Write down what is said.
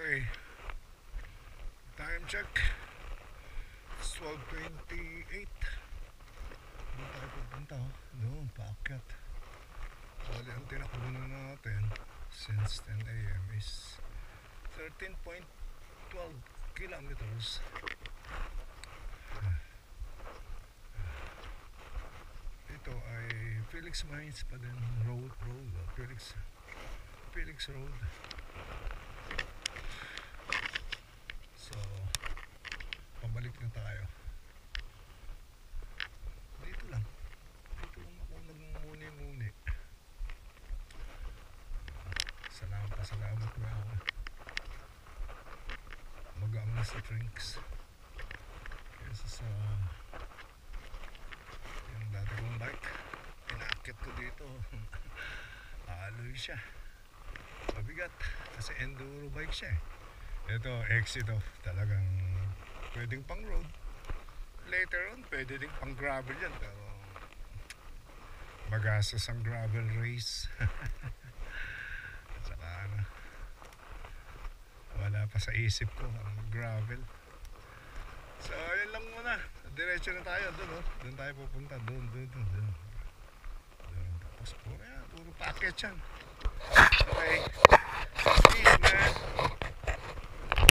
Okay, time check. It's 12:28. Doon tayo pupunta, oh. Doon, paakyat. Bali, ang tinakbo na natin since 10 a.m. is 13.12 kilometers. Ito ay Felix Mines pa din. Felix Road. So, pabalik na tayo. Dito lang ako nagmumuni-muni. Salamat na ako. Magaan na sa drinks kaysa sa yung dati kong bike. Pinakit ko dito. Aloy siya. Mabigat kasi enduro bike siya. Ito, Exito. Talagang pwedeng pang road. Later on, pwede ding pang gravel yan. Pero magastos ang gravel race. At saka wala pa sa isip ko ang gravel. So, ayun lang muna. Diretso na tayo. Doon tayo pupunta. Doon. Tapos puro packet yan. Okay. Peace, man.